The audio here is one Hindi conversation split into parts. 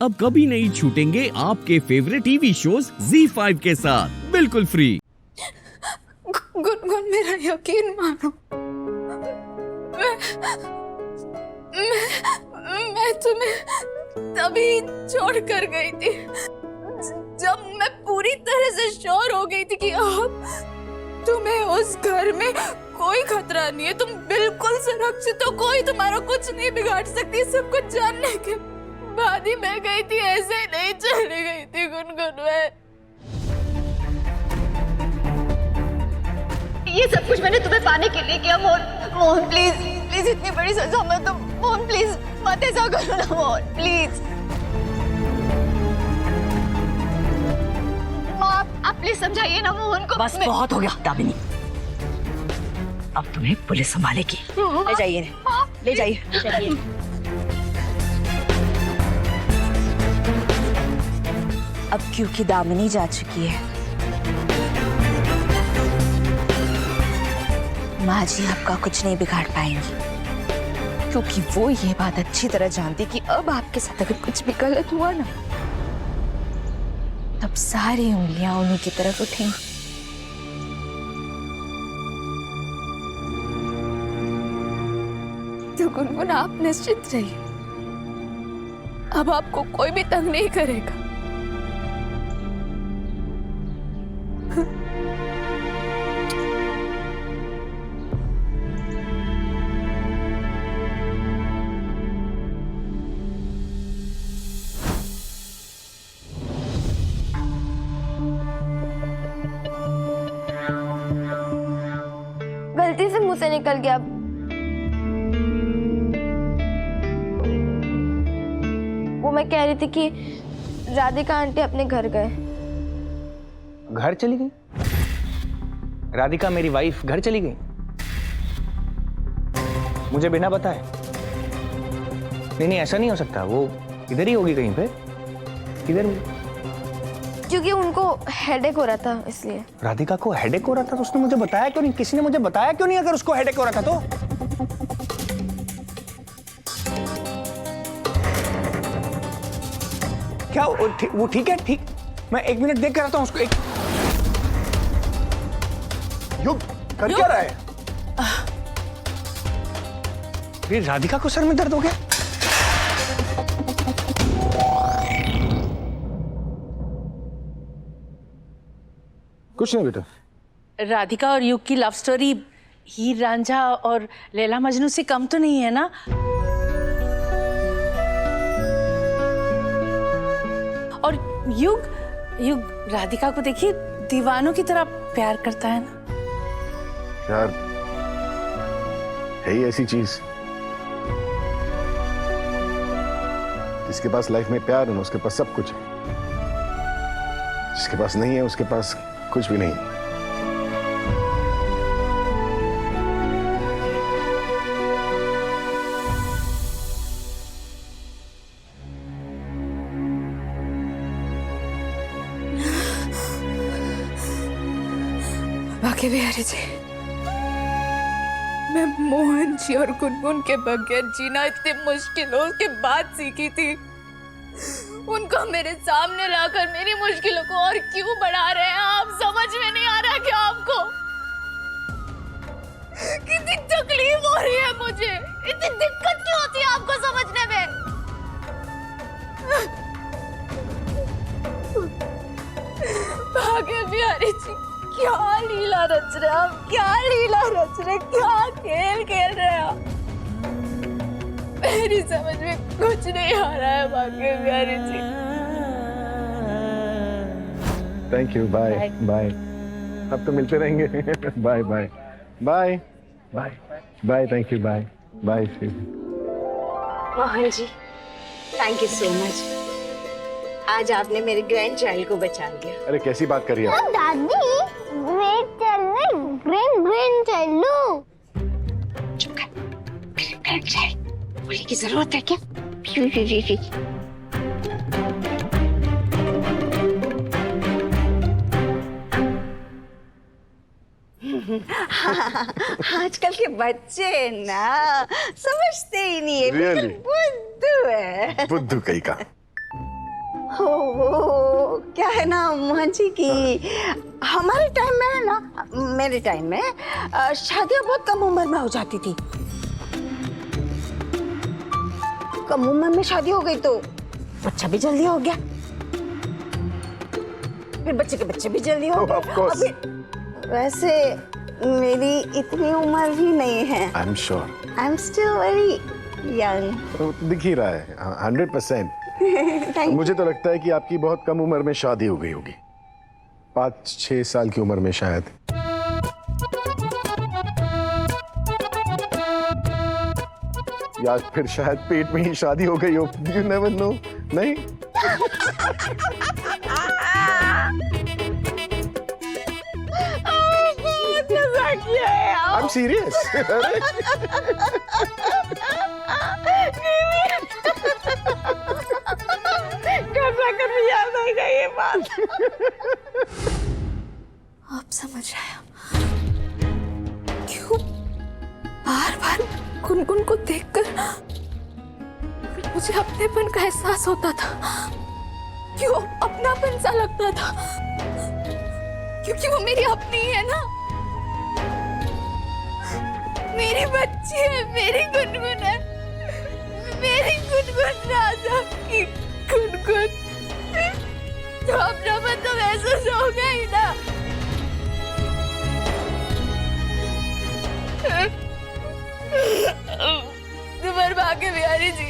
अब कभी नहीं छूटेंगे आपके फेवरेट टीवी शोज ZEE5 के साथ बिल्कुल फ्री। गुनगुन, मेरा यकीन मानो, मैं तुम्हें तभी छोड़ कर गई थी जब मैं पूरी तरह से श्योर हो गई थी कि अब तुम्हें उस घर में कोई खतरा नहीं है, तुम बिल्कुल सुरक्षित हो, कोई तुम्हारा कुछ नहीं बिगाड़ सकती। सब कुछ जानने के बाद ही मैं गई थी, ऐसे नहीं चली गई थी गुनगुन। मैं ये सब कुछ मैंने तुम्हें पाने के लिए किया। मोहन, मोहन प्लीज प्लीज, इतनी बड़ी सजा मत दो। मोहन प्लीज मत ऐसा करो ना मोहन, प्लीज। आप प्लीज समझाइए ना मोहन को। बस बहुत हो गया दामिनी, अब तुम्हें पुलिस संभालेगी। ले जाइए, ले जाइए। अब क्योंकि दामिनी जा चुकी है, माँ जी आपका कुछ नहीं बिगाड़ पाएंगी, क्योंकि वो ये बात अच्छी तरह जानती कि अब आपके साथ अगर कुछ भी गलत हुआ ना, तब सारी उंगलियां उन्हीं की तरफ उठेंगी। तो गुनगुन, आप निश्चित रहिए, अब आपको कोई भी तंग नहीं करेगा। गलती से मुंह से निकल गया। वो मैं कह रही थी कि राधिका आंटी अपने घर गए। घर चली गई? राधिका मेरी वाइफ घर चली गई मुझे बिना बताए? नहीं नहीं, ऐसा नहीं हो सकता। वो इधर ही होगी कहीं पे। किधर हुई? क्योंकि उनको हेडेक हो रहा था इसलिए। राधिका को हेडेक हो रहा था तो उसने मुझे बताया क्यों नहीं? किसी ने मुझे बताया क्यों नहीं अगर उसको हेडेक हो रहा था तो? क्या वो ठीक है? ठीक, मैं 1 मिनट देख कर आता हूँ उसको। युग कर क्या रहा है? फिर राधिका को सर में दर्द हो गया? कुछ नहीं बेटा। राधिका और युग की लव स्टोरी हीर रांझा और लैला मजनू से कम तो नहीं है ना? और युग राधिका को देखिए, दीवानों की तरह प्यार करता है ना। यार, है ही ऐसी चीज, जिसके पास लाइफ में प्यार है ना, उसके पास सब कुछ है। जिसके पास नहीं है, उसके पास कुछ भी नहीं। बाकी बिहारी जी, मैं मोहन जी और गुनगुन के बगैर जीना इतनी मुश्किलों के बाद सीखी थी। उनको मेरे सामने लाकर मेरी मुश्किलों को और क्यों बढ़ा रहे हैं आप? समझ में नहीं आ रहा क्या आपको? कितनी तकलीफ हो रही है मुझे, इतनी दिक्कत क्यों होती है आपको समझने में? भाग्य बिहारी जी, क्या लीला रच रहे आप? क्या लीला रच रहे? क्या खेल खेल रहे आप? मेरी समझ में कुछ नहीं आ रहा है Bhagya Bihari ji. Thank you, bye bye. अब तो मिलते रहेंगे। Bye bye bye bye bye. Thank you, bye bye. Mohan ji, thank you so much. आज आपने मेरे ग्रैंड चाइल्ड को बचा लिया। अरे कैसी बात कर रही है आप? दादी, ग्रैंड चाइल्ड लो। चुप कर, ग्रैंड चाइल्ड बोलने की जरूरत है क्या? आजकल के बच्चे ना समझते ही नहीं है। Really? बुद्धू है। बुद्धू कहीं का। वो क्या है ना मोहन जी की हमारे टाइम में है ना, मेरे टाइम में शादियां बहुत कम उम्र में हो जाती थी। कम उम्र में शादी हो गई तो बच्चा भी जल्दी हो गया, फिर बच्चे के बच्चे भी जल्दी हो of course. गए। वैसे मेरी इतनी उम्र भी नहीं है। I am sure, I am still very young. दिख ही रहा है 100%। थैंक मुझे तो लगता है कि आपकी बहुत कम उम्र में शादी हो गई होगी, 5-6 साल की उम्र में शायद। या फिर शायद पेट में ही शादी हो गई हो, यू नेवर नो। नहीं, आई एम सीरियस। अब समझ आया क्यों बार बार गुनगुन को देखकर मुझे अपनेपन का एहसास होता था, क्यों अपनापन सा लगता था, क्योंकि वो मेरी अपनी ही है ना, मेरी बच्ची है, मेरी गुनगुन है, मेरी गुनगुन राजा की गुनगुन। तो अपनापन तो महसूस होगा ही ना। तुम्हारे भाग्य बिहारी जी,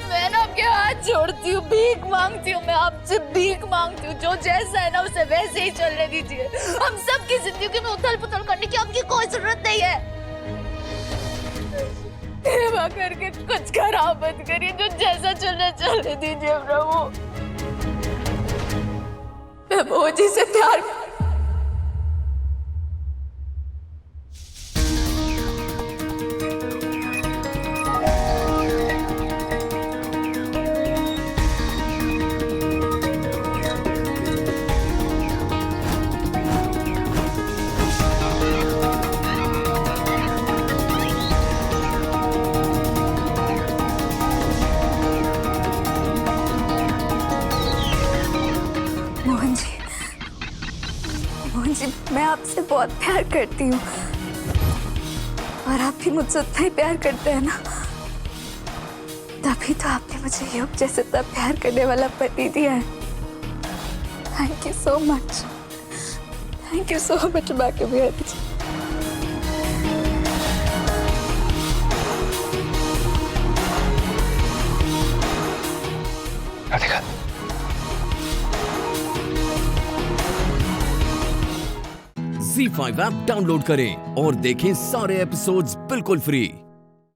मैं ना आपके हाथ जोड़ती हूँ, भीख मांगती हूँ, मैं आपसे भीख मांगती हूँ, जो जैसा है ना उसे वैसे ही चलने दीजिए। हम सबकी जिंदगी में उथल पुथल करने की आपकी कोई जरूरत नहीं है। कृपा करके कुछ खराब मत करिए, जो जैसा चलने चलने दीजिए प्रभु। मैं भोजी से प्यार मोहन जी, मैं आपसे बहुत प्यार करती हूँ और आप भी मुझसे उतना ही प्यार करते हैं ना, तभी तो आपने मुझे योग जैसे इतना प्यार करने वाला पति दिया है। Thank you so much, thank you so much बाकी Bihari ji. Radhika, Z5 app download करें और देखें सारे एपिसोड्स बिल्कुल फ्री।